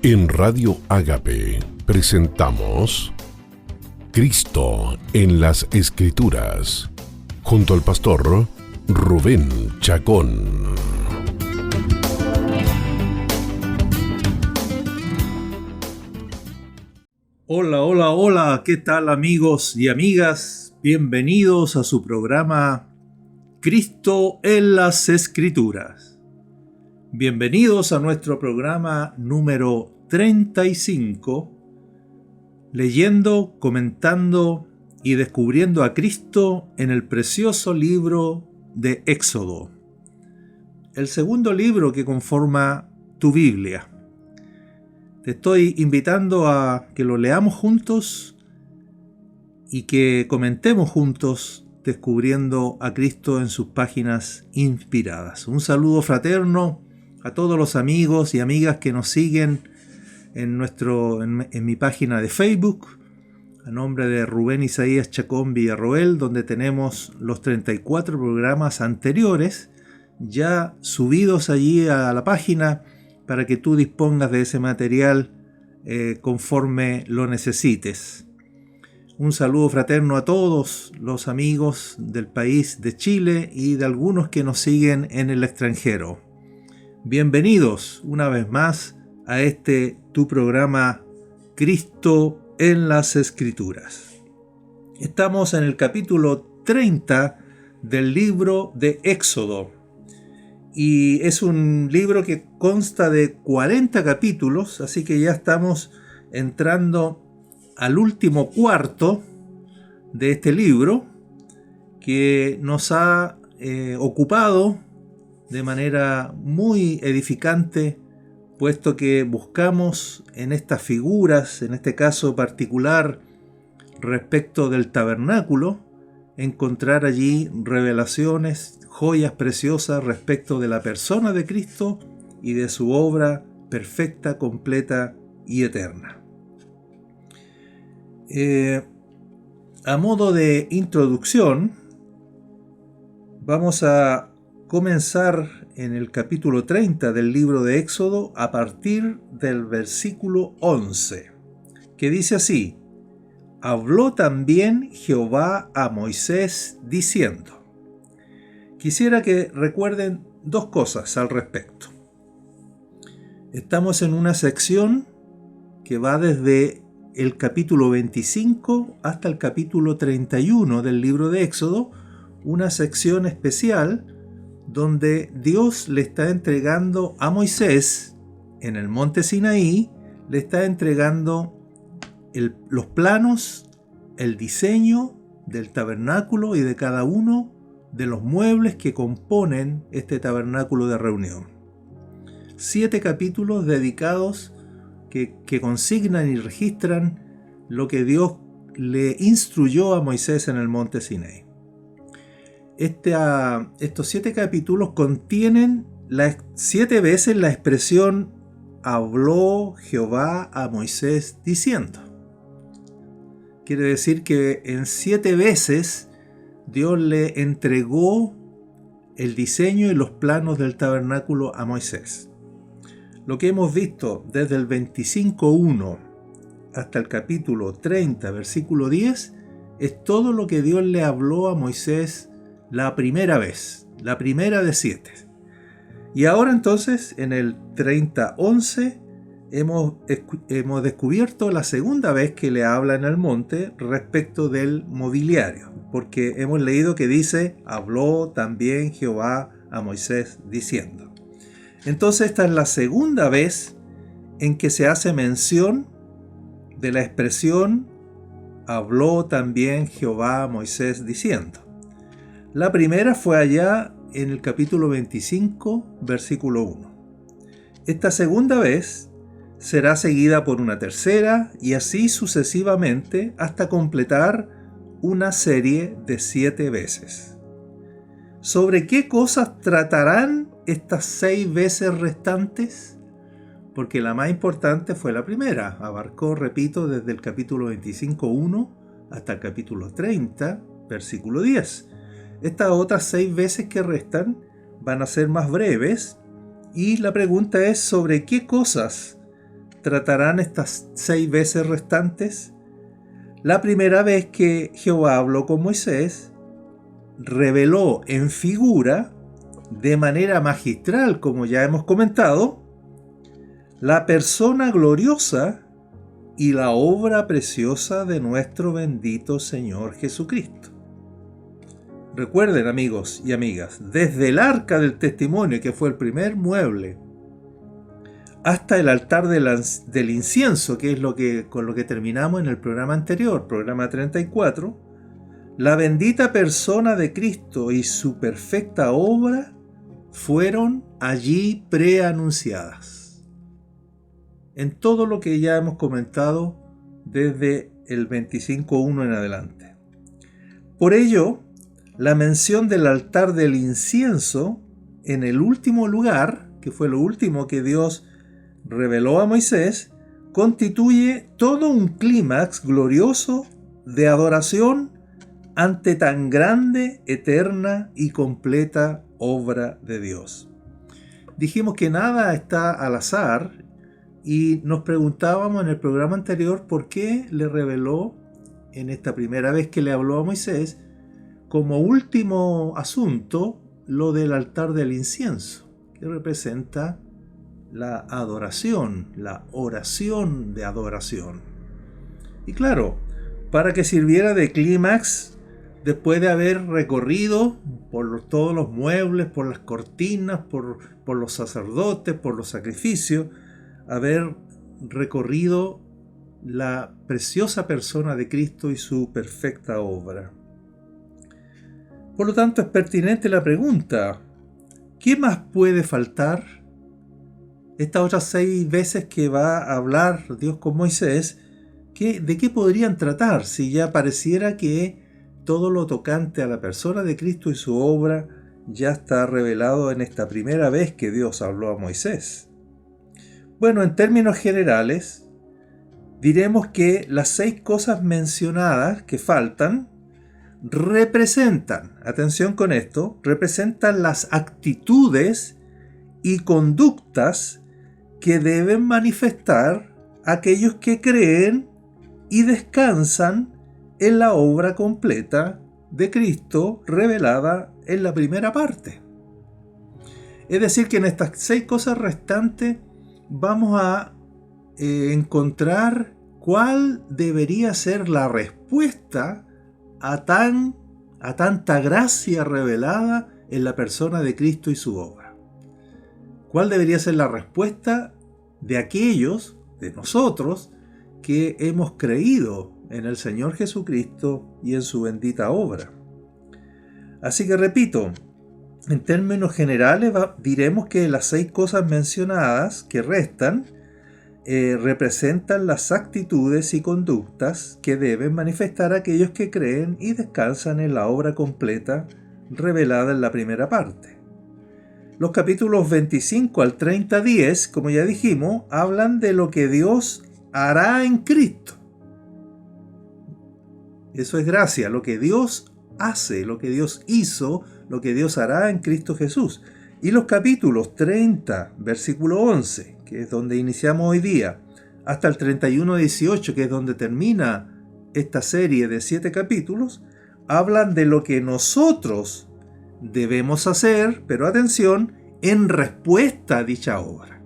En Radio Ágape presentamos Cristo en las Escrituras, junto al pastor Rubén Chacón. Hola, ¿qué tal amigos y amigas? Bienvenidos a su programa Cristo en las Escrituras. Bienvenidos a nuestro programa número 35, leyendo, comentando y descubriendo a Cristo en el precioso libro de Éxodo, el segundo libro que conforma tu Biblia. Te estoy invitando a que lo leamos juntos y que comentemos juntos descubriendo a Cristo en sus páginas inspiradas. Un saludo fraterno a todos los amigos y amigas que nos siguen en mi página de Facebook, a nombre de Rubén Isaías Chacón Villarroel, donde tenemos los 34 programas anteriores ya subidos allí a la página para que tú dispongas de ese material conforme lo necesites. Un saludo fraterno a todos los amigos del país de Chile y de algunos que nos siguen en el extranjero. Bienvenidos una vez más a tu programa Cristo en las Escrituras. Estamos en el capítulo 30 del libro de Éxodo. Y es un libro que consta de 40 capítulos, así que ya estamos entrando al último cuarto de este libro, que nos ha ocupado de manera muy edificante, puesto que buscamos en estas figuras, en este caso particular respecto del tabernáculo, encontrar allí revelaciones, joyas preciosas respecto de la persona de Cristo y de su obra perfecta, completa y eterna. A modo de introducción, vamos a comenzar en el capítulo 30 del libro de Éxodo a partir del versículo 11, que dice así: Habló también Jehová a Moisés diciendo. Quisiera que recuerden dos cosas al respecto. Estamos en una sección que va desde el capítulo 25 hasta el capítulo 31 del libro de Éxodo, una sección especial donde Dios le está entregando a Moisés en el monte Sinaí, le está entregando los planos, el diseño del tabernáculo y de cada uno de los muebles que componen este tabernáculo de reunión. 7 capítulos dedicados que consignan y registran lo que Dios le instruyó a Moisés en el monte Sinaí. Estos 7 capítulos contienen 7 veces la expresión habló Jehová a Moisés diciendo. Quiere decir que en 7 veces Dios le entregó el diseño y los planos del tabernáculo a Moisés. Lo que hemos visto desde el 25:1 hasta el capítulo 30, versículo 10, es todo lo que Dios le habló a Moisés la primera vez, la primera de 7. Y ahora entonces, en el 30:11, hemos descubierto la segunda vez que le habla en el monte respecto del mobiliario, porque hemos leído que dice, habló también Jehová a Moisés diciendo. Entonces esta es la segunda vez en que se hace mención de la expresión, habló también Jehová a Moisés diciendo. La primera fue allá en el capítulo 25, versículo 1. Esta segunda vez será seguida por una tercera y así sucesivamente hasta completar una serie de 7 veces. ¿Sobre qué cosas tratarán estas 6 veces restantes? Porque la más importante fue la primera. Abarcó, repito, desde el capítulo 25:1 hasta el capítulo 30, versículo 10. Estas otras 6 veces que restan van a ser más breves y la pregunta es sobre qué cosas tratarán estas 6 veces restantes? La primera vez que Jehová habló con Moisés, reveló en figura, de manera magistral, como ya hemos comentado, la persona gloriosa y la obra preciosa de nuestro bendito Señor Jesucristo. Recuerden, amigos y amigas, desde el arca del testimonio, que fue el primer mueble, hasta el altar del incienso, que es con lo que terminamos en el programa anterior, programa 34, la bendita persona de Cristo y su perfecta obra fueron allí preanunciadas. En todo lo que ya hemos comentado desde el 25.1 en adelante. Por ello, la mención del altar del incienso en el último lugar, que fue lo último que Dios reveló a Moisés, constituye todo un clímax glorioso de adoración ante tan grande, eterna y completa obra de Dios. Dijimos que nada está al azar y nos preguntábamos en el programa anterior por qué le reveló en esta primera vez que le habló a Moisés como último asunto lo del altar del incienso, que representa la adoración, la oración de adoración. Y claro, para que sirviera de clímax, después de haber recorrido por todos los muebles, por las cortinas, por los sacerdotes, por los sacrificios, haber recorrido la preciosa persona de Cristo y su perfecta obra. Por lo tanto, es pertinente la pregunta: ¿qué más puede faltar? Estas otras 6 veces que va a hablar Dios con Moisés, ¿de qué podrían tratar si ya pareciera que todo lo tocante a la persona de Cristo y su obra ya está revelado en esta primera vez que Dios habló a Moisés? Bueno, en términos generales, diremos que las 6 cosas mencionadas que faltan representan, atención con esto, representan las actitudes y conductas que deben manifestar aquellos que creen y descansan en la obra completa de Cristo revelada en la primera parte. Es decir, que en estas 6 cosas restantes vamos a encontrar cuál debería ser la respuesta a tanta gracia revelada en la persona de Cristo y su obra. ¿Cuál debería ser la respuesta de aquellos, de nosotros, que hemos creído en el Señor Jesucristo y en su bendita obra? Así que repito, en términos generales diremos que las 6 cosas mencionadas que restan representan las actitudes y conductas que deben manifestar aquellos que creen y descansan en la obra completa revelada en la primera parte. Los capítulos 25 al 30:10, como ya dijimos, hablan de lo que Dios hará en Cristo. Eso es gracia, lo que Dios hace, lo que Dios hizo, lo que Dios hará en Cristo Jesús. Y los capítulos 30, versículo 11, que es donde iniciamos hoy día, hasta el 31:18, que es donde termina esta serie de 7 capítulos, hablan de lo que nosotros debemos hacer, pero atención, en respuesta a dicha obra.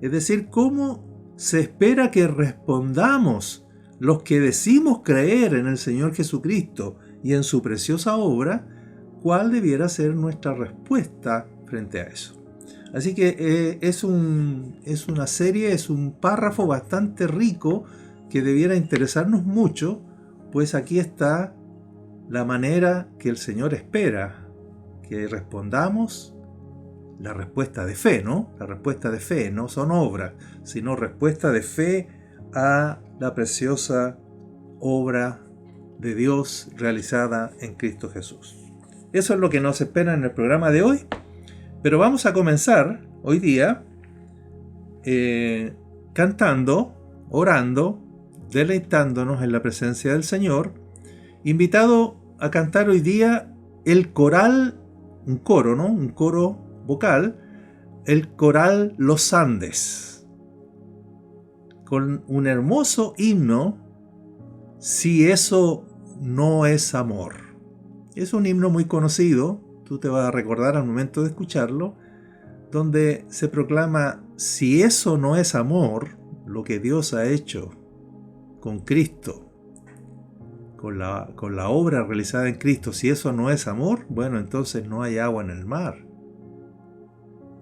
Es decir, cómo se espera que respondamos los que decimos creer en el Señor Jesucristo y en su preciosa obra, cuál debiera ser nuestra respuesta frente a eso. Así que es una serie, es un párrafo bastante rico que debiera interesarnos mucho, pues aquí está la manera que el Señor espera que respondamos, la respuesta de fe, ¿no? La respuesta de fe no son obras, sino respuesta de fe a la preciosa obra de Dios realizada en Cristo Jesús. Eso es lo que nos espera en el programa de hoy, pero vamos a comenzar hoy día cantando, orando, deleitándonos en la presencia del Señor, invitado a cantar hoy día el coral, un coro, ¿no? Un coro vocal, el coral Los Andes. con un hermoso himno, Si eso no es amor. Es un himno muy conocido, tú te vas a recordar al momento de escucharlo, donde se proclama: si eso no es amor, lo que Dios ha hecho con Cristo, con la obra realizada en Cristo, si eso no es amor, bueno, entonces no hay agua en el mar.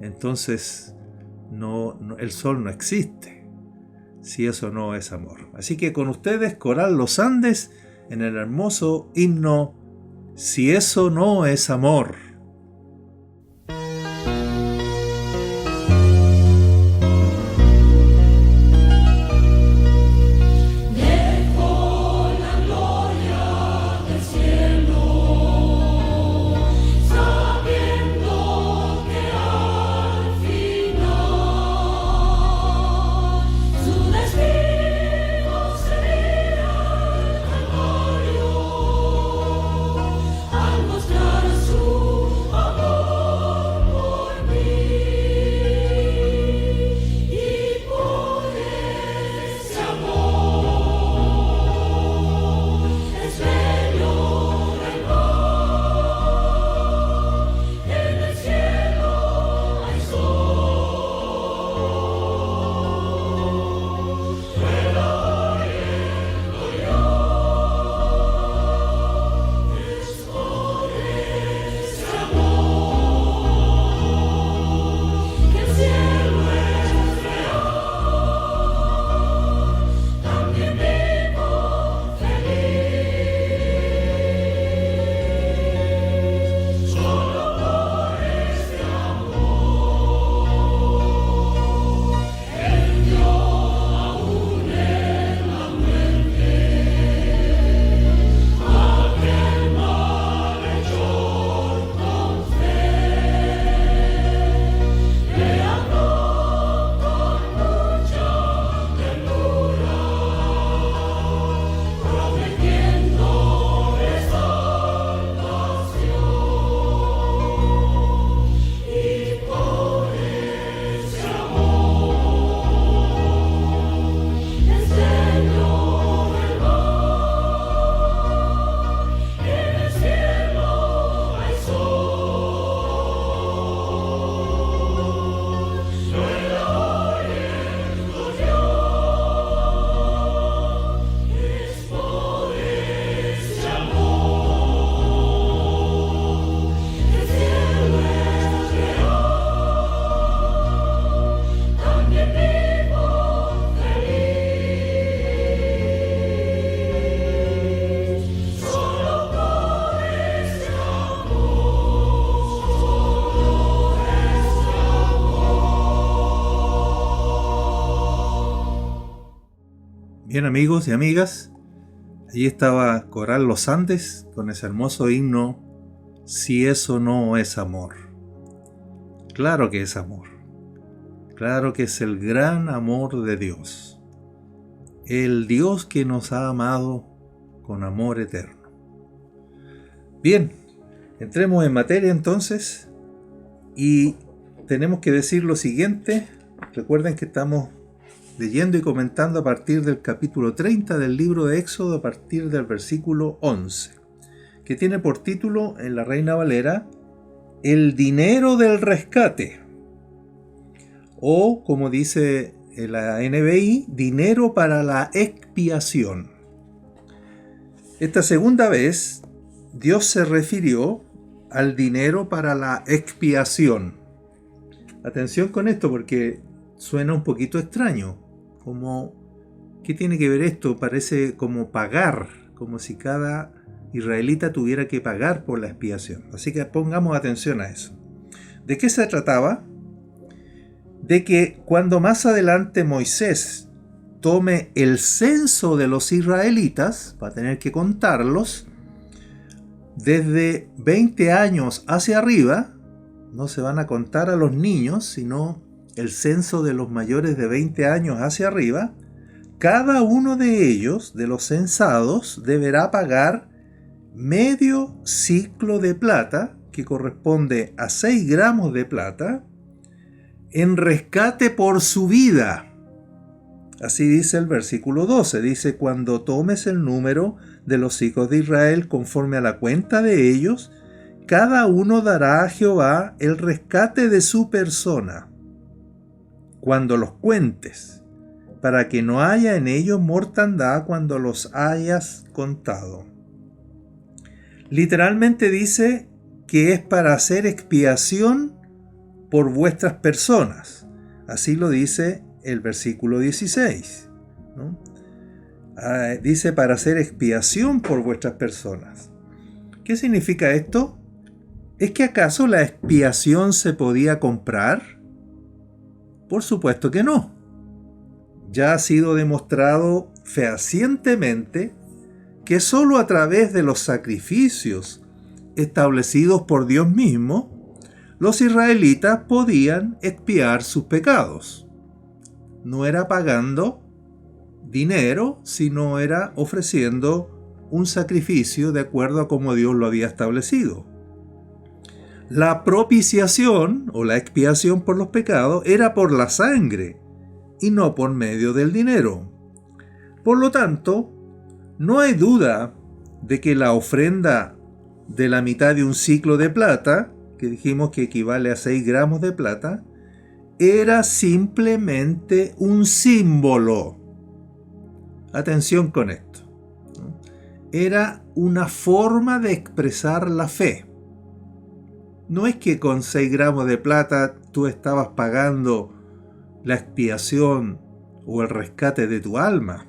Entonces el sol no existe, si eso no es amor. Así que con ustedes, Coral Los Andes, en el hermoso himno Si eso no es amor. Bien, amigos y amigas, allí estaba Coral Los Andes con ese hermoso himno Si eso no es amor. Claro que es amor. Claro que es el gran amor de Dios. El Dios que nos ha amado con amor eterno. Bien, entremos en materia entonces y tenemos que decir lo siguiente. Recuerden que estamos leyendo y comentando a partir del capítulo 30 del libro de Éxodo, a partir del versículo 11, que tiene por título en la Reina Valera El dinero del rescate, o como dice en la NBI, dinero para la expiación. Esta segunda vez Dios se refirió al dinero para la expiación. Atención con esto porque suena un poquito extraño. ¿Qué tiene que ver esto? Parece como pagar, como si cada israelita tuviera que pagar por la expiación. Así que pongamos atención a eso. ¿De qué se trataba? De que cuando más adelante Moisés tome el censo de los israelitas, va a tener que contarlos, desde 20 años hacia arriba, no se van a contar a los niños, sino el censo de los mayores de 20 años hacia arriba, cada uno de ellos, de los censados, deberá pagar medio siclo de plata, que corresponde a 6 gramos de plata, en rescate por su vida. Así dice el versículo 12, dice: cuando tomes el número de los hijos de Israel conforme a la cuenta de ellos, cada uno dará a Jehová el rescate de su persona. Cuando los cuentes, para que no haya en ellos mortandad cuando los hayas contado. Literalmente dice que es para hacer expiación por vuestras personas. Así lo dice el versículo 16, ¿no? Dice para hacer expiación por vuestras personas. ¿Qué significa esto? ¿Es que acaso la expiación se podía comprar? Por supuesto que no. Ya ha sido demostrado fehacientemente que sólo a través de los sacrificios establecidos por Dios mismo, los israelitas podían expiar sus pecados. No era pagando dinero, sino era ofreciendo un sacrificio de acuerdo a como Dios lo había establecido. La propiciación o la expiación por los pecados era por la sangre y no por medio del dinero. Por lo tanto, no hay duda de que la ofrenda de la mitad de un ciclo de plata, que dijimos que equivale a 6 gramos de plata, era simplemente un símbolo. Atención con esto, ¿no? Era una forma de expresar la fe. No es que con 6 gramos de plata tú estabas pagando la expiación o el rescate de tu alma,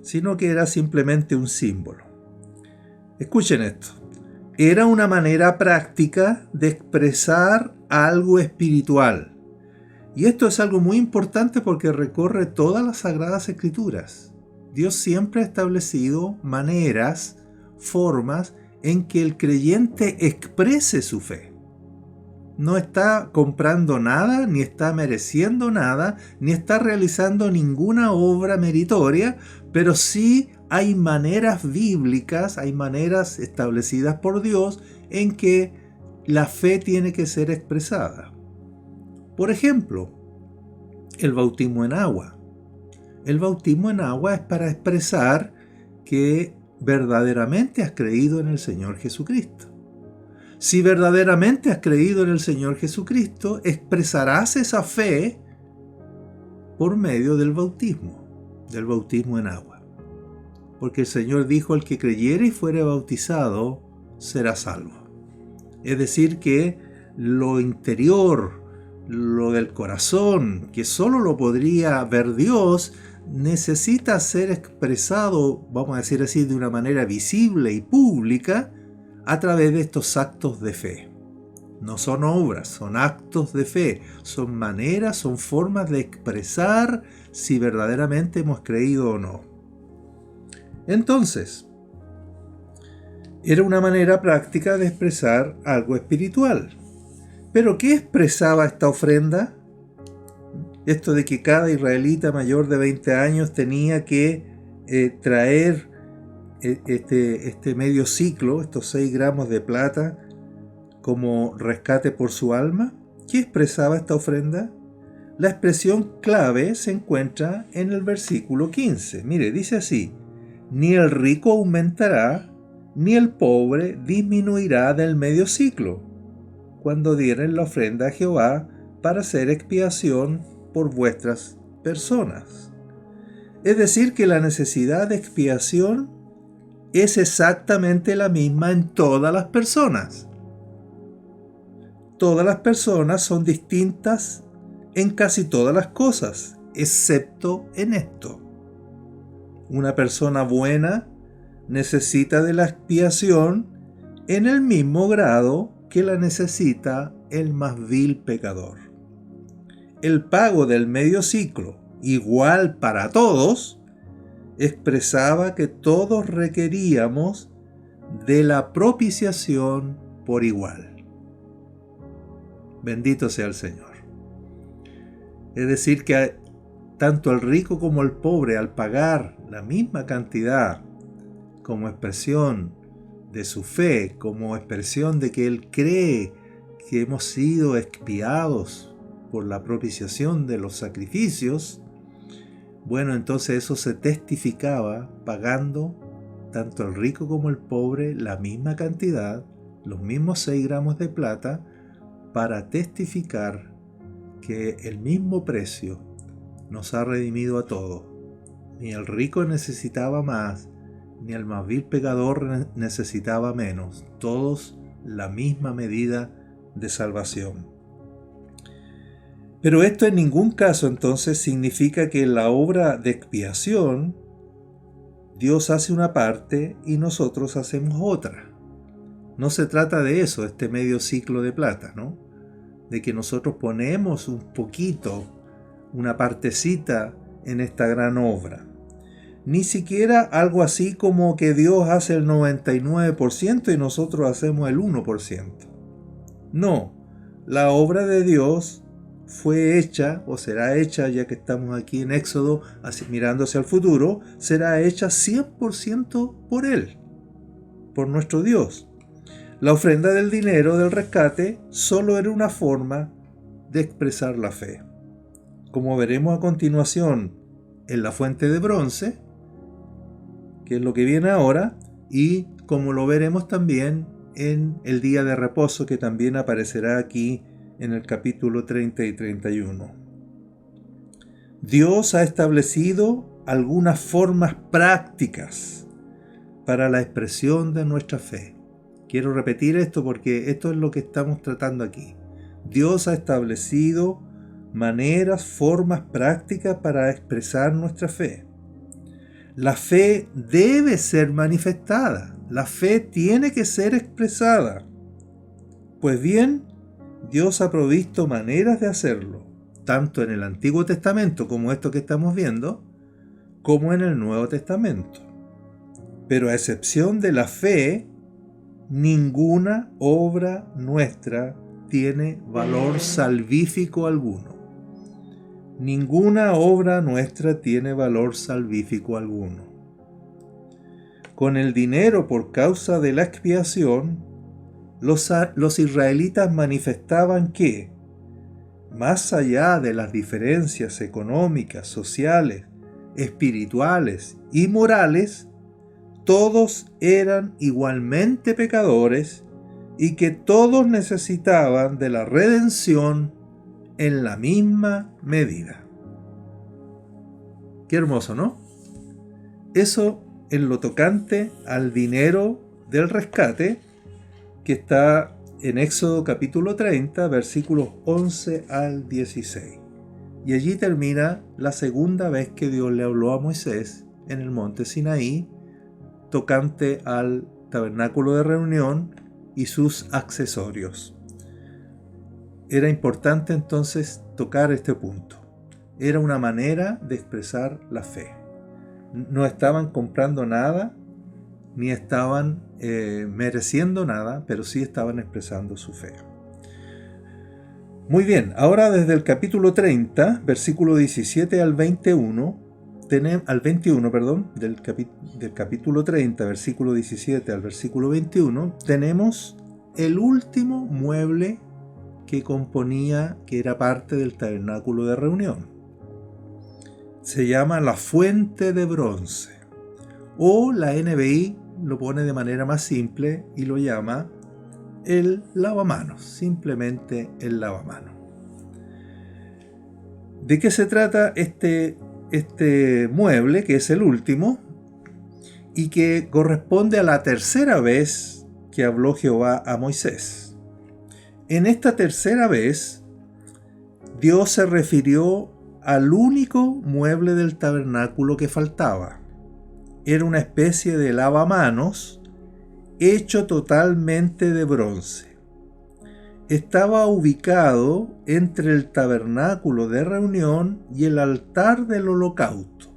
sino que era simplemente un símbolo. Escuchen esto. Era una manera práctica de expresar algo espiritual. Y esto es algo muy importante porque recorre todas las Sagradas Escrituras. Dios siempre ha establecido maneras, formas en que el creyente exprese su fe. No está comprando nada, ni está mereciendo nada, ni está realizando ninguna obra meritoria, pero sí hay maneras bíblicas, hay maneras establecidas por Dios en que la fe tiene que ser expresada. Por ejemplo, el bautismo en agua. El bautismo en agua es para expresar que verdaderamente has creído en el Señor Jesucristo. Si verdaderamente has creído en el Señor Jesucristo, expresarás esa fe por medio del bautismo en agua. Porque el Señor dijo: el que creyere y fuere bautizado será salvo. Es decir, que lo interior, lo del corazón, que solo lo podría ver Dios, necesita ser expresado, vamos a decir así, de una manera visible y pública a través de estos actos de fe. No son obras, son actos de fe, son maneras, son formas de expresar si verdaderamente hemos creído o no. Entonces, era una manera práctica de expresar algo espiritual. ¿Pero qué expresaba esta ofrenda? Esto de que cada israelita mayor de 20 años tenía que traer este medio ciclo, estos 6 gramos de plata, como rescate por su alma. ¿Qué expresaba esta ofrenda? La expresión clave se encuentra en el versículo 15. Mire, dice así: ni el rico aumentará, ni el pobre disminuirá del medio ciclo, cuando dieren la ofrenda a Jehová para hacer expiación por vuestras personas. Es decir, que la necesidad de expiación es exactamente la misma en todas las personas. Todas las personas son distintas en casi todas las cosas, excepto en esto. Una persona buena necesita de la expiación en el mismo grado que la necesita el más vil pecador. El pago del medio ciclo, igual para todos, expresaba que todos requeríamos de la propiciación por igual. Bendito sea el Señor. Es decir, que tanto el rico como el pobre, al pagar la misma cantidad como expresión de su fe, como expresión de que él cree que hemos sido expiados por la propiciación de los sacrificios, Bueno, entonces eso se testificaba pagando tanto el rico como el pobre la misma cantidad, los mismos 6 gramos de plata, para testificar que el mismo precio nos ha redimido a todos. Ni el rico necesitaba más, ni el más vil pecador necesitaba menos. Todos la misma medida de salvación. Pero esto en ningún caso entonces significa que en la obra de expiación Dios hace una parte y nosotros hacemos otra. No se trata de eso, este medio ciclo de plata, ¿no? De que nosotros ponemos un poquito, una partecita en esta gran obra. Ni siquiera algo así como que Dios hace el 99% y nosotros hacemos el 1%. No, la obra de Dios fue hecha, o será hecha, ya que estamos aquí en Éxodo, así, mirando hacia el futuro, será hecha 100% por Él, por nuestro Dios. La ofrenda del dinero del rescate solo era una forma de expresar la fe. Como veremos a continuación en la fuente de bronce, que es lo que viene ahora, y como lo veremos también en el día de reposo, que también aparecerá aquí en el capítulo 30 y 31. Dios ha establecido algunas formas prácticas para la expresión de nuestra fe. Quiero repetir esto porque esto es lo que estamos tratando aquí. Dios ha establecido maneras, formas prácticas para expresar nuestra fe. La fe debe ser manifestada. La fe tiene que ser expresada. Pues bien, Dios ha provisto maneras de hacerlo, tanto en el Antiguo Testamento como esto que estamos viendo, como en el Nuevo Testamento. Pero a excepción de la fe, ninguna obra nuestra tiene valor salvífico alguno. Ninguna obra nuestra tiene valor salvífico alguno. Con el dinero por causa de la expiación, los israelitas manifestaban que, más allá de las diferencias económicas, sociales, espirituales y morales, todos eran igualmente pecadores y que todos necesitaban de la redención en la misma medida. Qué hermoso, ¿no? Eso en lo tocante al dinero del rescate, que está en Éxodo capítulo 30, versículos 11 al 16. Y allí termina la segunda vez que Dios le habló a Moisés en el monte Sinaí, tocante al tabernáculo de reunión y sus accesorios. Era importante entonces tocar este punto. Era una manera de expresar la fe. No estaban comprando nada, ni estaban mereciendo nada, pero sí estaban expresando su fe. Muy bien, ahora desde el capítulo 30, versículo 17 al 21, del capítulo 30, versículo 17 al versículo 21, tenemos el último mueble que era parte del tabernáculo de reunión. Se llama la fuente de bronce, o la NBI lo pone de manera más simple y lo llama el lavamanos, simplemente el lavamanos. ¿De qué se trata este mueble, que es el último, y que corresponde a la tercera vez que habló Jehová a Moisés? En esta tercera vez, Dios se refirió al único mueble del tabernáculo que faltaba. Era una especie de lavamanos hecho totalmente de bronce. Estaba ubicado entre el tabernáculo de reunión y el altar del holocausto.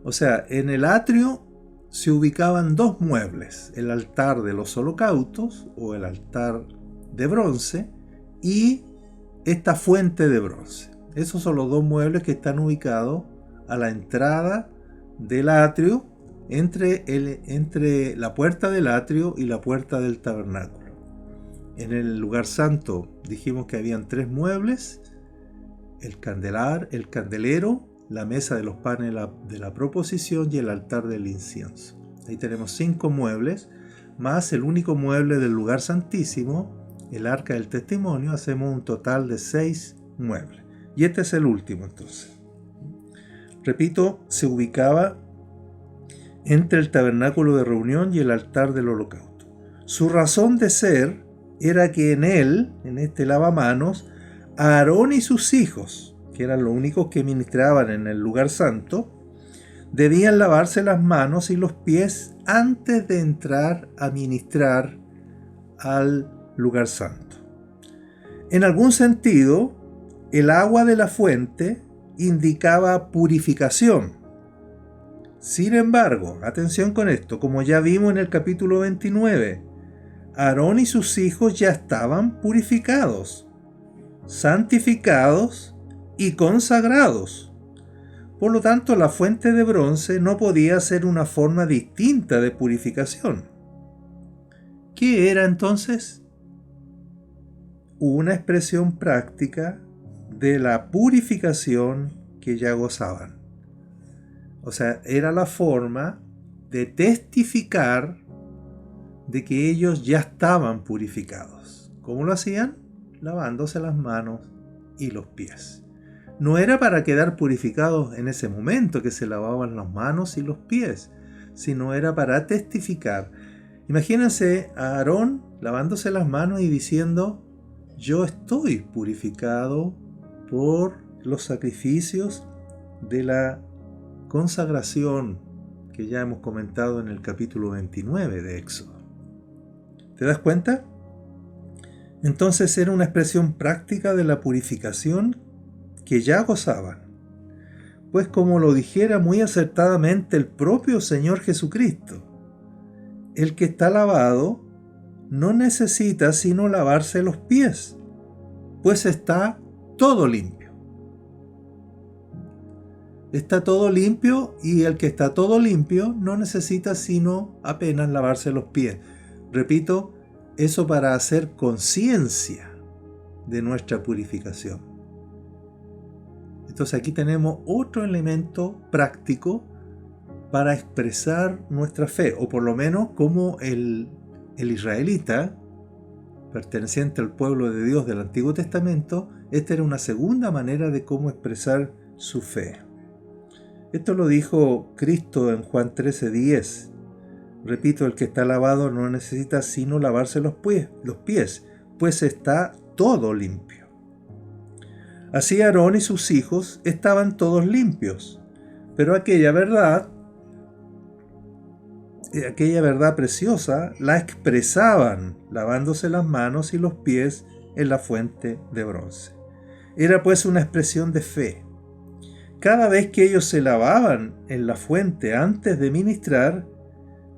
O sea, en el atrio se ubicaban dos muebles, el altar de los holocaustos o el altar de bronce y esta fuente de bronce. Esos son los dos muebles que están ubicados a la entrada del atrio, entre la puerta del atrio y la puerta del tabernáculo. En el lugar santo dijimos que habían tres muebles: el candelero, la mesa de los panes de la proposición y el altar del incienso. Ahí tenemos 5 muebles, más el único mueble del lugar santísimo, el arca del testimonio. Hacemos un total de 6 muebles. Y este es el último entonces. Repito, se ubicaba entre el tabernáculo de reunión y el altar del holocausto. Su razón de ser era que en él, en este lavamanos, Aarón y sus hijos, que eran los únicos que ministraban en el lugar santo, debían lavarse las manos y los pies antes de entrar a ministrar al lugar santo. En algún sentido, el agua de la fuente indicaba purificación. Sin embargo, atención con esto, como ya vimos en el capítulo 29, Aarón y sus hijos ya estaban purificados, santificados y consagrados. Por lo tanto, la fuente de bronce no podía ser una forma distinta de purificación. ¿Qué era entonces? Una expresión práctica de la purificación que ya gozaban. O sea, era la forma de testificar de que ellos ya estaban purificados. ¿Cómo lo hacían? Lavándose las manos y los pies. No era para quedar purificados en ese momento que se lavaban las manos y los pies, sino era para testificar. Imagínense a Aarón lavándose las manos y diciendo: yo estoy purificado por los sacrificios de la consagración que ya hemos comentado en el capítulo 29 de Éxodo. ¿Te das cuenta? Entonces era una expresión práctica de la purificación que ya gozaban. Pues como lo dijera muy acertadamente el propio Señor Jesucristo, el que está lavado no necesita sino lavarse los pies, pues está todo limpio. Está todo limpio, y el que está todo limpio no necesita sino apenas lavarse los pies. Repito, eso para hacer conciencia de nuestra purificación. Entonces aquí tenemos otro elemento práctico para expresar nuestra fe, o por lo menos como el israelita, perteneciente al pueblo de Dios del Antiguo Testamento, esta era una segunda manera de cómo expresar su fe. Esto lo dijo Cristo en Juan 13:10. Repito, el que está lavado no necesita sino lavarse los pies, pues está todo limpio. Así Aarón y sus hijos estaban todos limpios, pero aquella verdad preciosa la expresaban lavándose las manos y los pies en la fuente de bronce. Era pues una expresión de fe. Cada vez que ellos se lavaban en la fuente antes de ministrar,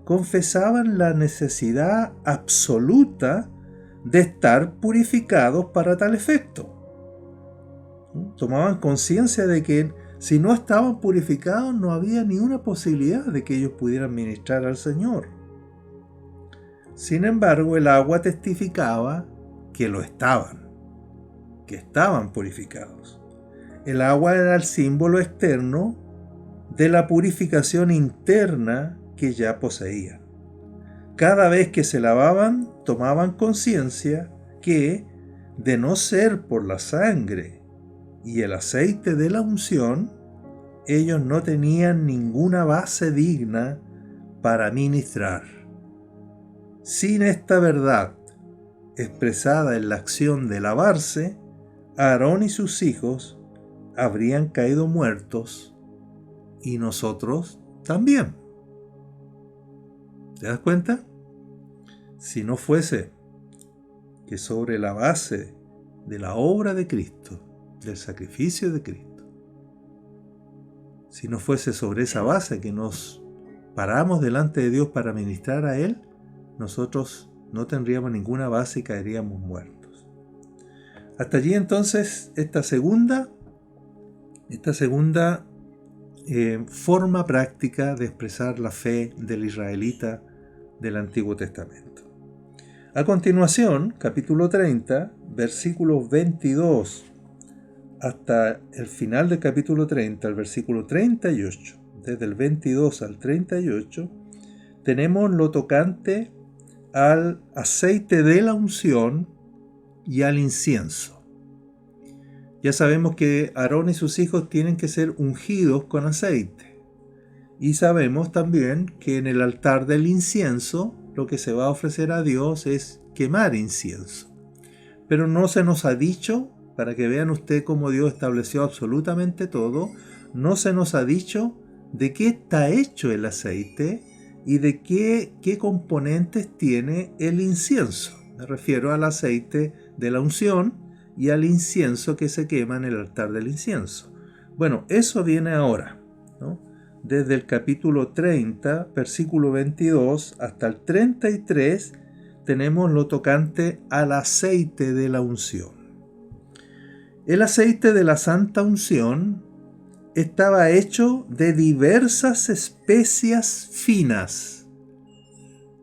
confesaban la necesidad absoluta de estar purificados para tal efecto. Tomaban conciencia de que si no estaban purificados no había ni una posibilidad de que ellos pudieran ministrar al Señor. Sin embargo, el agua testificaba que lo estaban, que estaban purificados. El agua era el símbolo externo de la purificación interna que ya poseían. Cada vez que se lavaban, tomaban conciencia que, de no ser por la sangre y el aceite de la unción, ellos no tenían ninguna base digna para ministrar. Sin esta verdad, expresada en la acción de lavarse, Aarón y sus hijos habrían caído muertos, y nosotros también. ¿Te das cuenta? Si no fuese que sobre la base de la obra de Cristo, del sacrificio de Cristo, si no fuese sobre esa base que nos paramos delante de Dios para ministrar a Él, nosotros no tendríamos ninguna base y caeríamos muertos. Hasta allí entonces esta segunda forma práctica de expresar la fe del israelita del Antiguo Testamento. A continuación, capítulo 30, versículos 22 hasta el final del capítulo 30, el versículo 38, desde el 22 al 38, tenemos lo tocante al aceite de la unción y al incienso. Ya sabemos que Aarón y sus hijos tienen que ser ungidos con aceite. Y sabemos también que en el altar del incienso lo que se va a ofrecer a Dios es quemar incienso. Pero no se nos ha dicho, para que vean ustedes cómo Dios estableció absolutamente todo, no se nos ha dicho de qué está hecho el aceite y de qué componentes tiene el incienso. Me refiero al aceite de la unción y al incienso que se quema en el altar del incienso. Bueno, eso viene ahora, ¿no? Desde el capítulo 30, versículo 22, hasta el 33, tenemos lo tocante al aceite de la unción. El aceite de la santa unción estaba hecho de diversas especias finas,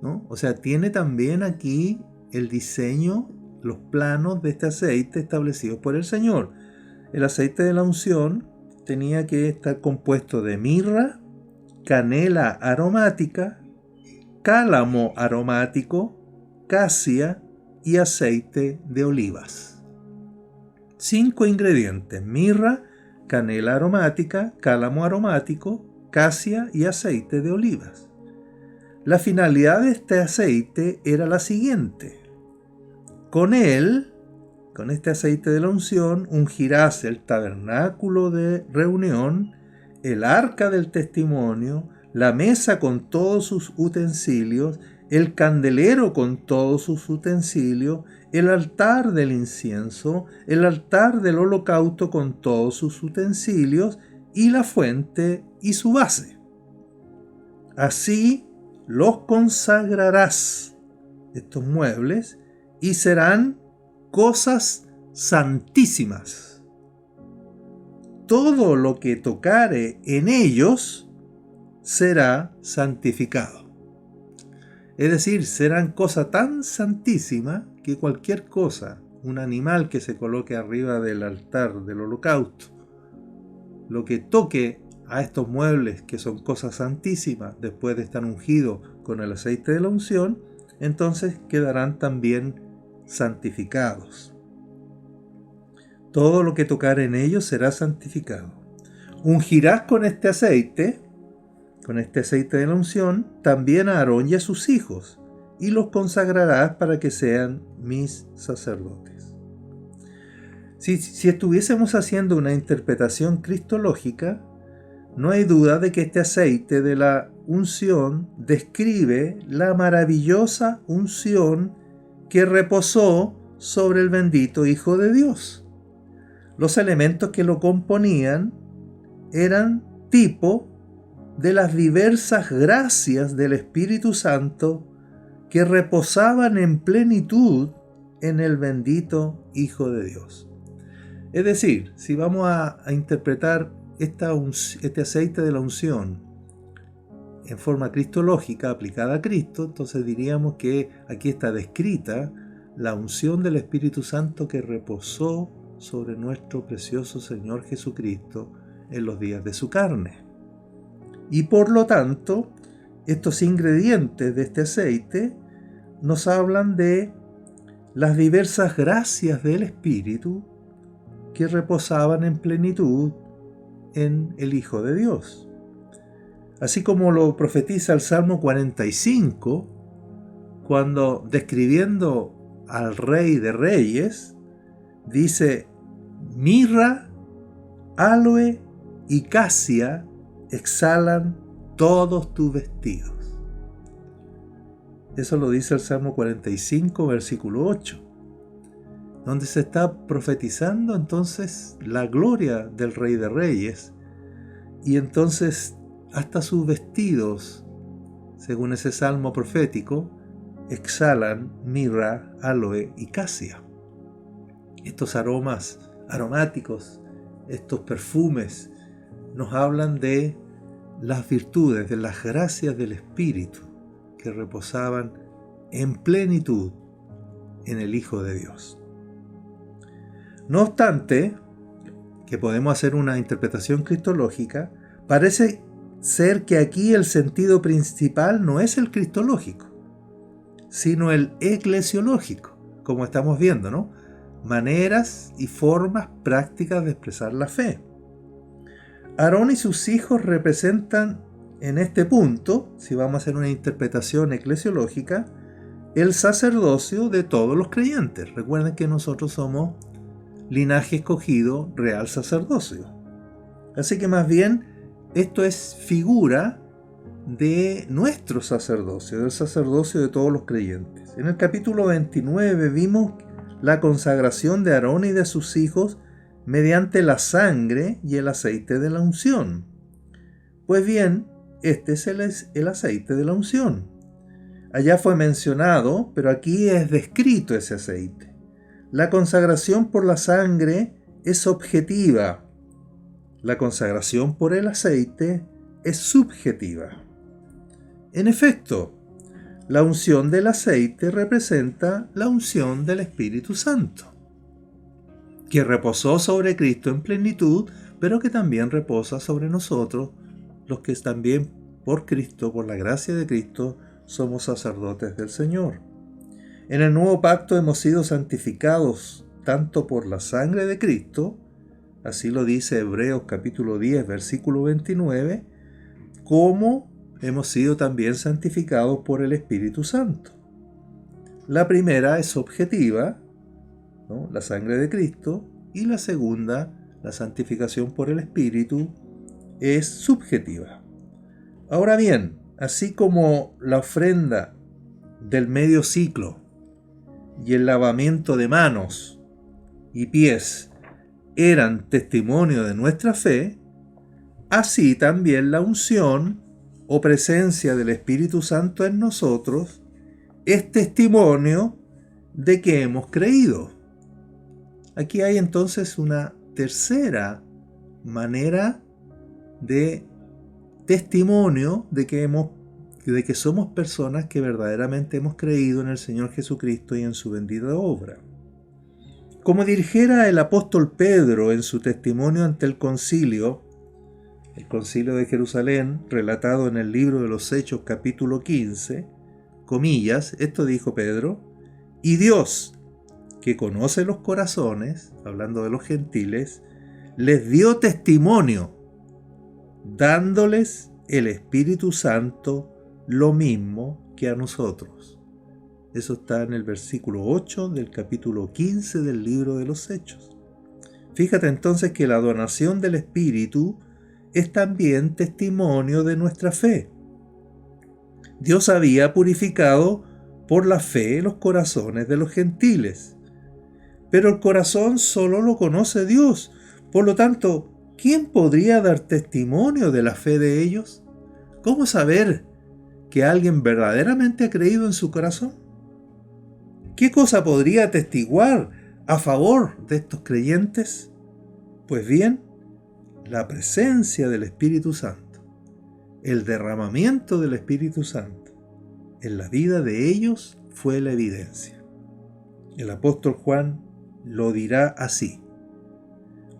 ¿no? O sea, tiene también aquí el diseño, los planos de este aceite establecidos por el Señor. El aceite de la unción tenía que estar compuesto de mirra, canela aromática, cálamo aromático, casia y aceite de olivas. 5 ingredientes: mirra, canela aromática, cálamo aromático, casia y aceite de olivas. La finalidad de este aceite era la siguiente: con este aceite de la unción, ungirás el tabernáculo de reunión, el arca del testimonio, la mesa con todos sus utensilios, el candelero con todos sus utensilios, el altar del incienso, el altar del holocausto con todos sus utensilios, y la fuente y su base. Así los consagrarás, estos muebles, y serán cosas santísimas. Todo lo que tocare en ellos será santificado. Es decir, serán cosas tan santísimas que cualquier cosa, un animal que se coloque arriba del altar del holocausto, lo que toque a estos muebles que son cosas santísimas, después de estar ungidos con el aceite de la unción, entonces quedarán también santificados. Todo lo que tocare en ellos será santificado. Ungirás con este aceite de la unción, también a Aarón y a sus hijos, y los consagrarás para que sean mis sacerdotes. Si estuviésemos haciendo una interpretación cristológica, no hay duda de que este aceite de la unción describe la maravillosa unción que reposó sobre el bendito Hijo de Dios. Los elementos que lo componían eran tipo de las diversas gracias del Espíritu Santo que reposaban en plenitud en el bendito Hijo de Dios. Es decir, si vamos a interpretar este aceite de la unción en forma cristológica aplicada a Cristo, entonces diríamos que aquí está descrita la unción del Espíritu Santo que reposó sobre nuestro precioso Señor Jesucristo en los días de su carne. Y por lo tanto, estos ingredientes de este aceite nos hablan de las diversas gracias del Espíritu que reposaban en plenitud en el Hijo de Dios. Así como lo profetiza el Salmo 45, cuando describiendo al Rey de Reyes, dice: mirra, áloe y casia exhalan todos tus vestidos. Eso lo dice el Salmo 45, versículo 8, donde se está profetizando entonces la gloria del Rey de Reyes, y entonces hasta sus vestidos, según ese salmo profético, exhalan mirra, áloe y casia. Estos aromas aromáticos, estos perfumes, nos hablan de las virtudes, de las gracias del Espíritu que reposaban en plenitud en el Hijo de Dios. No obstante, que podemos hacer una interpretación cristológica, parece ser que aquí el sentido principal no es el cristológico, sino el eclesiológico, como estamos viendo, ¿no? Maneras y formas prácticas de expresar la fe. Aarón y sus hijos representan en este punto, si vamos a hacer una interpretación eclesiológica, el sacerdocio de todos los creyentes. Recuerden que nosotros somos linaje escogido, real sacerdocio. Así que más bien esto es figura de nuestro sacerdocio, del sacerdocio de todos los creyentes. En el capítulo 29 vimos la consagración de Aarón y de sus hijos mediante la sangre y el aceite de la unción. Pues bien, este es el aceite de la unción. Allá fue mencionado, pero aquí es descrito ese aceite. La consagración por la sangre es objetiva. La consagración por el aceite es subjetiva. En efecto, la unción del aceite representa la unción del Espíritu Santo, que reposó sobre Cristo en plenitud, pero que también reposa sobre nosotros, los que también por Cristo, por la gracia de Cristo, somos sacerdotes del Señor. En el nuevo pacto hemos sido santificados tanto por la sangre de Cristo, así lo dice Hebreos capítulo 10, versículo 29, como hemos sido también santificados por el Espíritu Santo. La primera es objetiva, ¿no? La sangre de Cristo, y la segunda, la santificación por el Espíritu, es subjetiva. Ahora bien, así como la ofrenda del medio ciclo y el lavamiento de manos y pies eran testimonio de nuestra fe, así también la unción o presencia del Espíritu Santo en nosotros es testimonio de que hemos creído. Aquí hay entonces una tercera manera de testimonio de que somos personas que verdaderamente hemos creído en el Señor Jesucristo y en su bendita obra. Como dijera el apóstol Pedro en su testimonio ante el concilio de Jerusalén, relatado en el libro de los Hechos capítulo 15, comillas, esto dijo Pedro: y Dios, que conoce los corazones, hablando de los gentiles, les dio testimonio, dándoles el Espíritu Santo lo mismo que a nosotros. Eso está en el versículo 8 del capítulo 15 del libro de los Hechos. Fíjate entonces que la donación del Espíritu es también testimonio de nuestra fe. Dios había purificado por la fe los corazones de los gentiles, pero el corazón solo lo conoce Dios. Por lo tanto, ¿quién podría dar testimonio de la fe de ellos? ¿Cómo saber que alguien verdaderamente ha creído en su corazón? ¿Qué cosa podría atestiguar a favor de estos creyentes? Pues bien, la presencia del Espíritu Santo, el derramamiento del Espíritu Santo en la vida de ellos fue la evidencia. El apóstol Juan lo dirá así: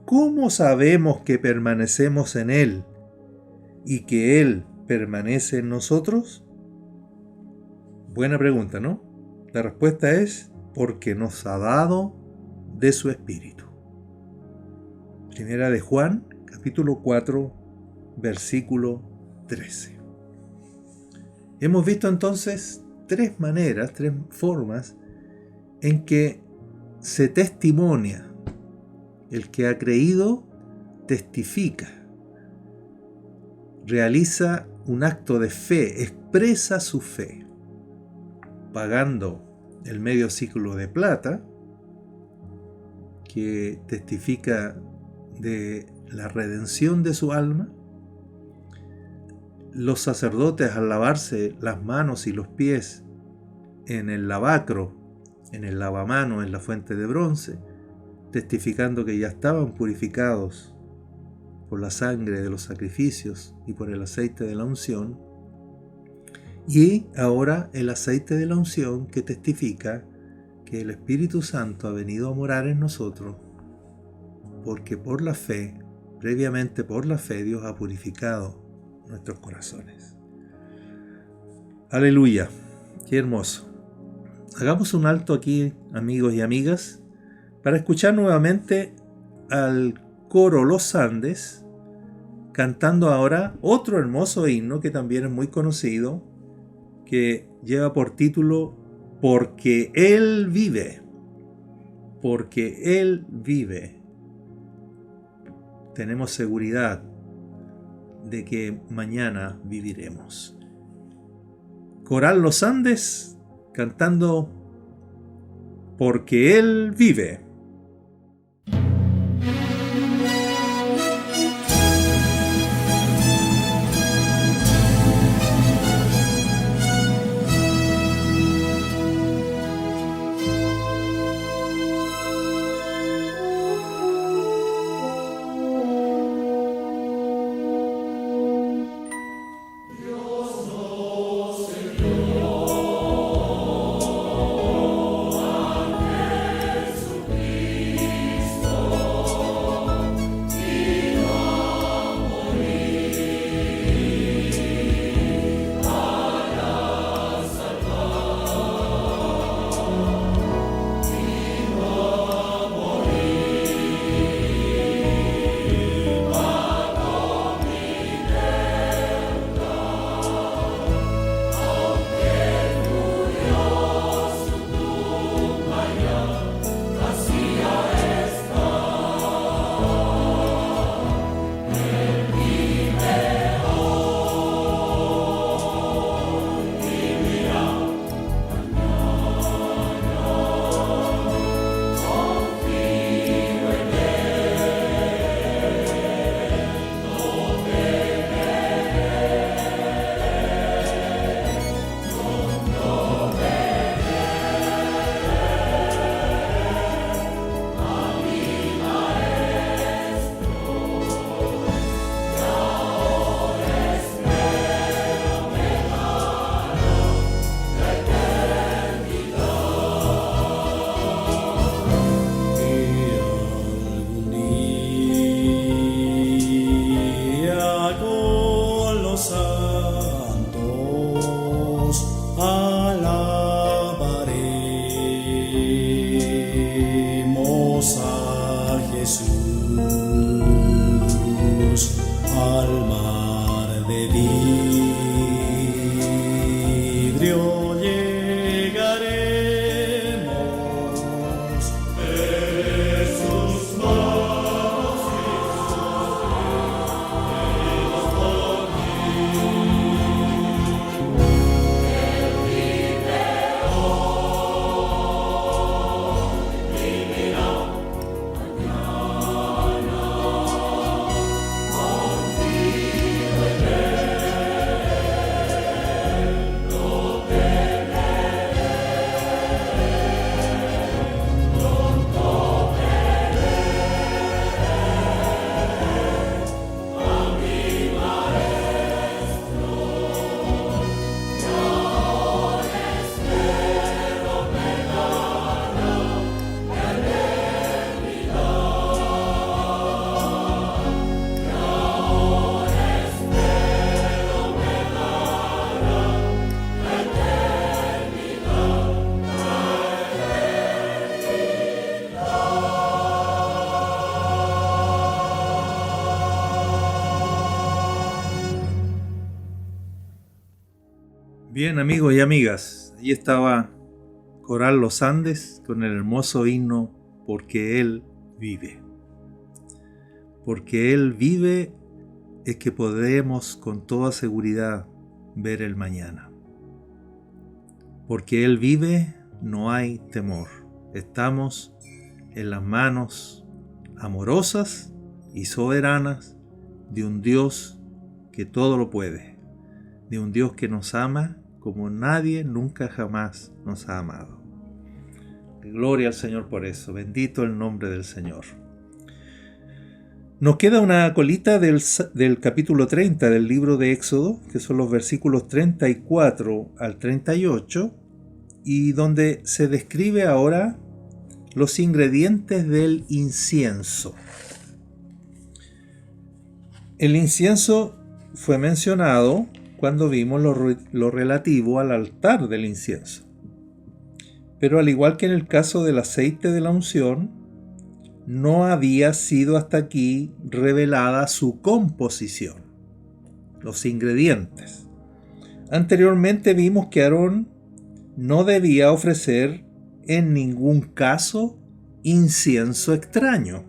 ¿cómo sabemos que permanecemos en Él y que Él permanece en nosotros? Buena pregunta, ¿no? La respuesta es: porque nos ha dado de su Espíritu. Primera de Juan, capítulo 4, versículo 13. Hemos visto entonces tres maneras, tres formas en que se testimonia. El que ha creído testifica, realiza un acto de fe, expresa su fe, pagando el medio ciclo de plata, que testifica de la redención de su alma. Los sacerdotes, al lavarse las manos y los pies en el lavacro, en el lavamano, en la fuente de bronce, testificando que ya estaban purificados por la sangre de los sacrificios y por el aceite de la unción. Y ahora el aceite de la unción, que testifica que el Espíritu Santo ha venido a morar en nosotros porque por la fe, previamente por la fe, Dios ha purificado nuestros corazones. Aleluya, qué hermoso. Hagamos un alto aquí, amigos y amigas, para escuchar nuevamente al coro Los Andes, cantando ahora otro hermoso himno que también es muy conocido, que lleva por título Porque Él vive. Porque Él vive. Tenemos seguridad de que mañana viviremos. Coral Los Andes cantando Porque Él vive. Bien, amigos y amigas, ahí estaba Coral Los Andes con el hermoso himno Porque Él vive. Porque Él vive es que podemos con toda seguridad ver el mañana. Porque Él vive no hay temor. Estamos en las manos amorosas y soberanas de un Dios que todo lo puede, de un Dios que nos ama como nadie nunca jamás nos ha amado. Gloria al Señor por eso, bendito el nombre del Señor. Nos queda una colita del capítulo 30 del libro de Éxodo, que son los versículos 34 al 38, y donde se describe ahora los ingredientes del incienso. El incienso fue mencionado cuando vimos lo relativo al altar del incienso. Pero al igual que en el caso del aceite de la unción, no había sido hasta aquí revelada su composición, los ingredientes. Anteriormente vimos que Aarón no debía ofrecer en ningún caso incienso extraño.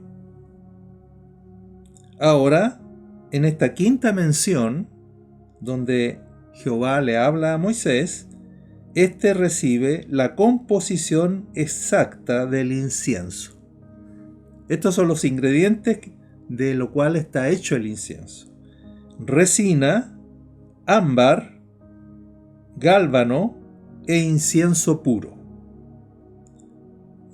Ahora, en esta quinta mención, donde Jehová le habla a Moisés, éste recibe la composición exacta del incienso. Estos son los ingredientes de lo cual está hecho el incienso: resina, ámbar, gálbano e incienso puro.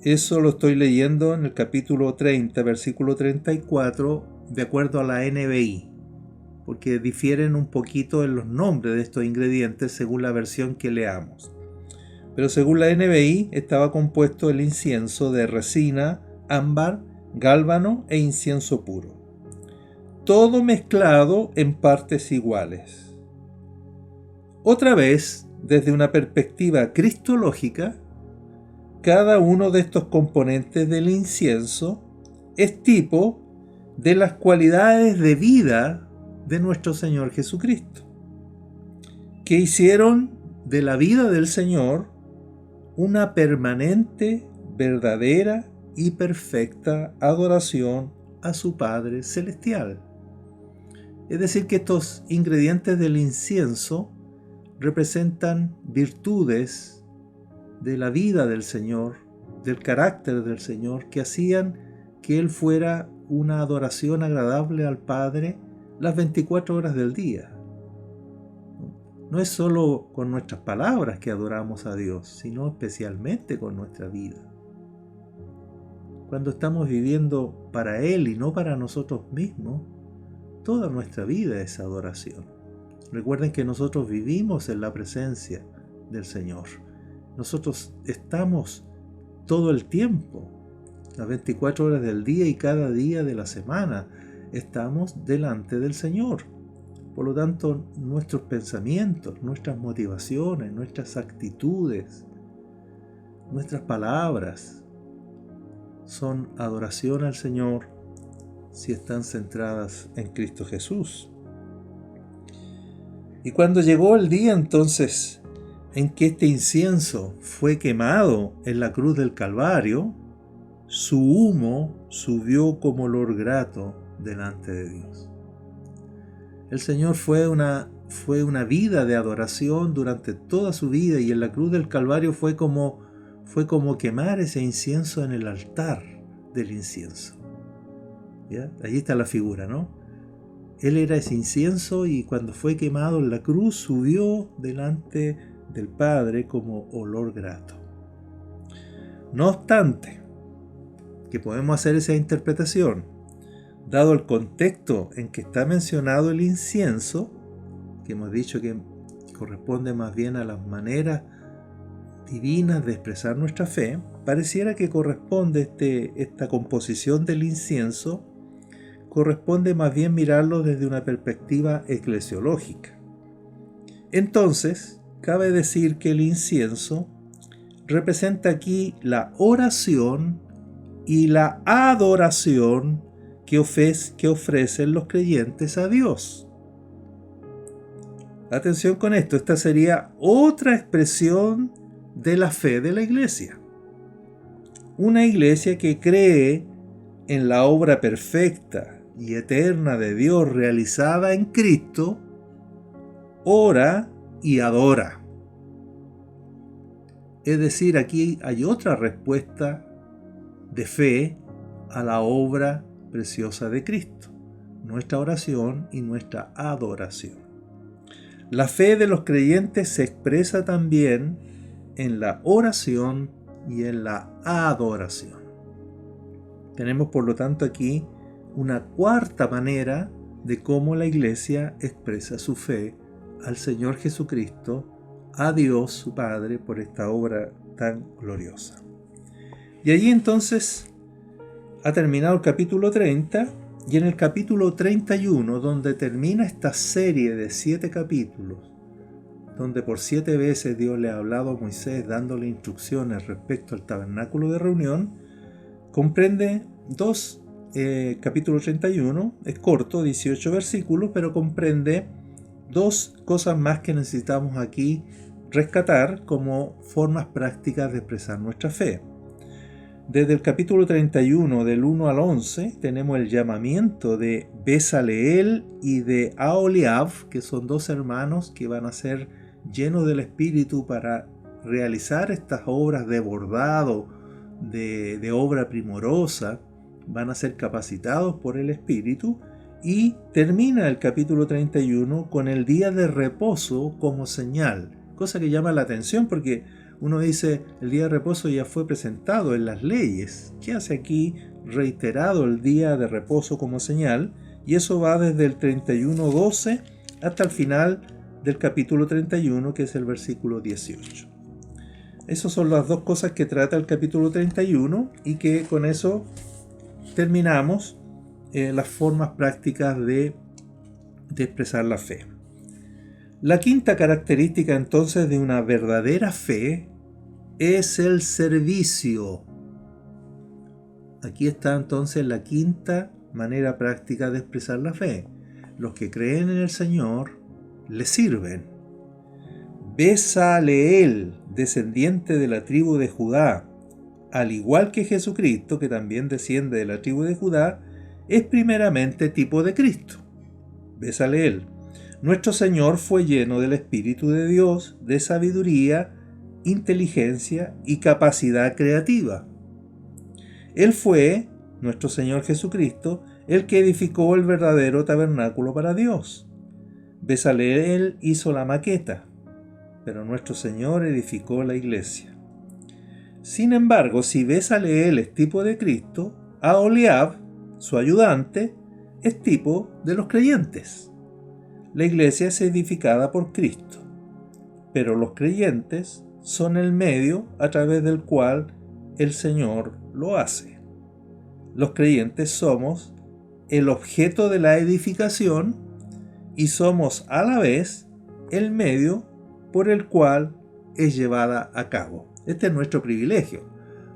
Eso lo estoy leyendo en el capítulo 30, versículo 34, de acuerdo a la NBI, porque difieren un poquito en los nombres de estos ingredientes según la versión que leamos. Pero según la NBI estaba compuesto el incienso de resina, ámbar, gálbano e incienso puro, todo mezclado en partes iguales. Otra vez, desde una perspectiva cristológica, cada uno de estos componentes del incienso es tipo de las cualidades de vida de nuestro Señor Jesucristo, que hicieron de la vida del Señor una permanente, verdadera y perfecta adoración a su Padre Celestial. Es decir, que estos ingredientes del incienso representan virtudes de la vida del Señor, del carácter del Señor, que hacían que Él fuera una adoración agradable al Padre las 24 horas del día. No es solo con nuestras palabras que adoramos a Dios, sino especialmente con nuestra vida. Cuando estamos viviendo para Él y no para nosotros mismos, toda nuestra vida es adoración. Recuerden que nosotros vivimos en la presencia del Señor. Nosotros estamos todo el tiempo, las 24 horas del día y cada día de la semana, estamos delante del Señor. Por lo tanto, nuestros pensamientos, nuestras motivaciones, nuestras actitudes, nuestras palabras son adoración al Señor si están centradas en Cristo Jesús. Y cuando llegó el día entonces en que este incienso fue quemado en la cruz del Calvario, su humo subió como olor grato delante de Dios. El Señor fue una vida de adoración durante toda su vida, y en la cruz del Calvario fue como quemar ese incienso en el altar del incienso. ¿Ya? Allí está la figura, ¿no? Él era ese incienso, y cuando fue quemado en la cruz subió delante del Padre como olor grato. No obstante, que podemos hacer esa interpretación, dado el contexto en que está mencionado el incienso, que hemos dicho que corresponde más bien a las maneras divinas de expresar nuestra fe, pareciera que corresponde esta composición del incienso, corresponde más bien mirarlo desde una perspectiva eclesiológica. Entonces, cabe decir que el incienso representa aquí la oración y la adoración que ofrecen los creyentes a Dios. Atención con esto, esta sería otra expresión de la fe de la iglesia. Una iglesia que cree en la obra perfecta y eterna de Dios realizada en Cristo, ora y adora. Es decir, aquí hay otra respuesta de fe a la obra preciosa de Cristo, nuestra oración y nuestra adoración. La fe de los creyentes se expresa también en la oración y en la adoración. Tenemos por lo tanto aquí una cuarta manera de cómo la iglesia expresa su fe al Señor Jesucristo, a Dios su Padre, por esta obra tan gloriosa. Y allí entonces ha terminado el capítulo 30, Y en el capítulo 31, donde termina esta serie de 7 capítulos, donde por 7 veces Dios le ha hablado a Moisés dándole instrucciones respecto al tabernáculo de reunión, comprende capítulo 31, es corto, 18 versículos, pero comprende 2 cosas más que necesitamos aquí rescatar como formas prácticas de expresar nuestra fe. Desde el capítulo 31, del 1 al 11, tenemos el llamamiento de Bezaleel y de Aholiab, que son 2 hermanos que van a ser llenos del Espíritu para realizar estas obras de bordado, de obra primorosa. Van a ser capacitados por el Espíritu, y termina el capítulo 31 con el día de reposo como señal, cosa que llama la atención porque uno dice, el día de reposo ya fue presentado en las leyes. ¿Qué hace aquí reiterado el día de reposo como señal? Y eso va desde el 31:12 hasta el final del capítulo 31, que es el versículo 18. Esas son las 2 cosas que trata el capítulo 31, y que con eso terminamos las formas prácticas de expresar la fe. La quinta característica entonces de una verdadera fe es el servicio. Aquí está entonces la quinta manera práctica de expresar la fe. Los que creen en el Señor le sirven. Bezaleel, descendiente de la tribu de Judá, al igual que Jesucristo, que también desciende de la tribu de Judá, es primeramente tipo de Cristo. Bezaleel. Nuestro Señor fue lleno del Espíritu de Dios, de sabiduría, inteligencia y capacidad creativa. Él fue, nuestro Señor Jesucristo, el que edificó el verdadero tabernáculo para Dios. Bezaleel hizo la maqueta, pero nuestro Señor edificó la iglesia. Sin embargo, si Bezaleel es tipo de Cristo, Aholiab, su ayudante, es tipo de los creyentes. La iglesia es edificada por Cristo, pero los creyentes son el medio a través del cual el Señor lo hace. Los creyentes somos el objeto de la edificación y somos a la vez el medio por el cual es llevada a cabo. Este es nuestro privilegio.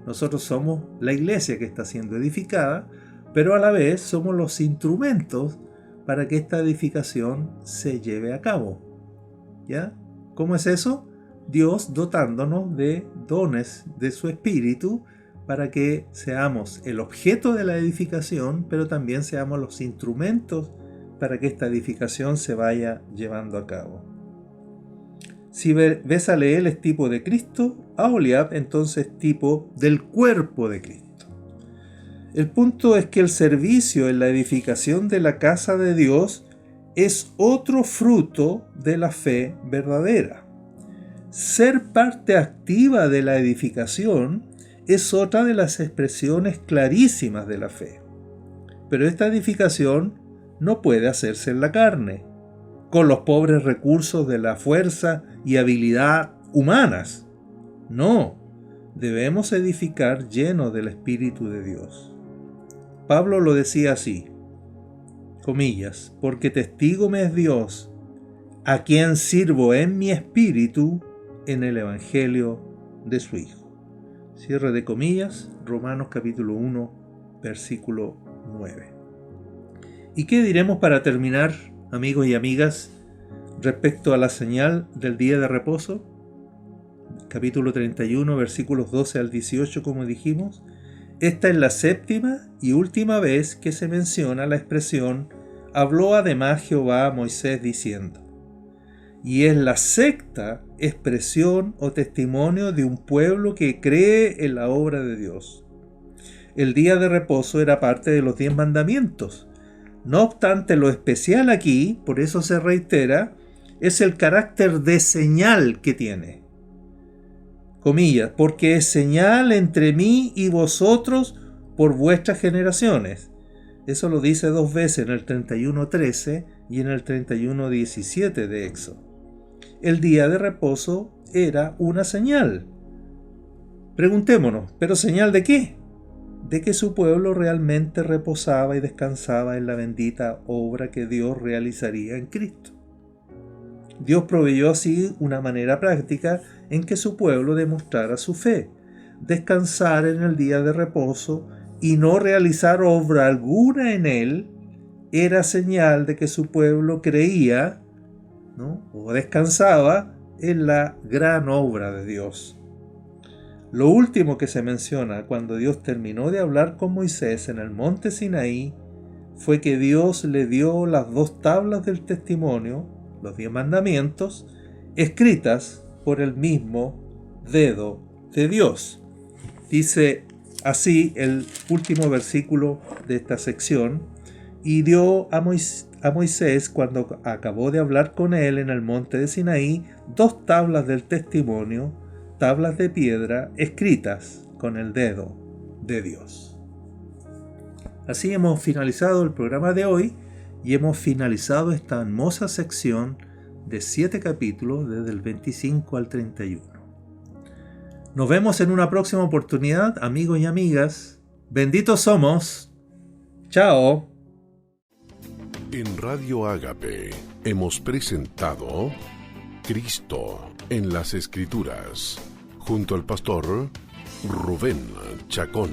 Nosotros somos la iglesia que está siendo edificada, pero a la vez somos los instrumentos para que esta edificación se lleve a cabo. ¿Ya? ¿Cómo es eso? Dios dotándonos de dones de su Espíritu para que seamos el objeto de la edificación, pero también seamos los instrumentos para que esta edificación se vaya llevando a cabo. Si Bezaleel es tipo de Cristo, Aholiab entonces es tipo del cuerpo de Cristo. El punto es que el servicio en la edificación de la casa de Dios es otro fruto de la fe verdadera. Ser parte activa de la edificación es otra de las expresiones clarísimas de la fe. Pero esta edificación no puede hacerse en la carne, con los pobres recursos de la fuerza y habilidad humanas. No, debemos edificar llenos del Espíritu de Dios. Pablo lo decía así, comillas, porque testigo me es Dios, a quien sirvo en mi espíritu en el Evangelio de su Hijo. Cierre de comillas, Romanos capítulo 1, versículo 9. ¿Y qué diremos para terminar, amigos y amigas, respecto a la señal del día de reposo? Capítulo 31, versículos 12 al 18, como dijimos. Esta es la séptima y última vez que se menciona la expresión «Habló además Jehová a Moisés diciendo», y es la sexta expresión o testimonio de un pueblo que cree en la obra de Dios. El día de reposo era parte de los 10 mandamientos. No obstante, lo especial aquí, por eso se reitera, es el carácter de señal que tiene. Comillas, porque es señal entre mí y vosotros por vuestras generaciones. Eso lo dice 2 veces, en el 31:13 y en el 31:17 de Éxodo. El día de reposo era una señal. Preguntémonos, ¿pero señal de qué? de que su pueblo realmente reposaba y descansaba en la bendita obra que Dios realizaría en Cristo. Dios proveyó así una manera práctica en que su pueblo demostrara su fe, descansar en el día de reposo y no realizar obra alguna en él era señal de que su pueblo creía, ¿no?, o descansaba en la gran obra de Dios. Lo último que se menciona cuando Dios terminó de hablar con Moisés en el monte Sinaí fue que Dios le dio las 2 tablas del testimonio, los 10 mandamientos, escritas por el mismo dedo de Dios. Dice así el último versículo de esta sección: y dio a Moisés, cuando acabó de hablar con él en el monte de Sinaí, 2 tablas del testimonio, tablas de piedra escritas con el dedo de Dios. Así hemos finalizado el programa de hoy y hemos finalizado esta hermosa sección de 7 capítulos desde el 25 al 31. Nos vemos en una próxima oportunidad, amigos y amigas. Benditos somos. Chao. En Radio Ágape hemos presentado Cristo en las Escrituras, junto al pastor Rubén Chacón.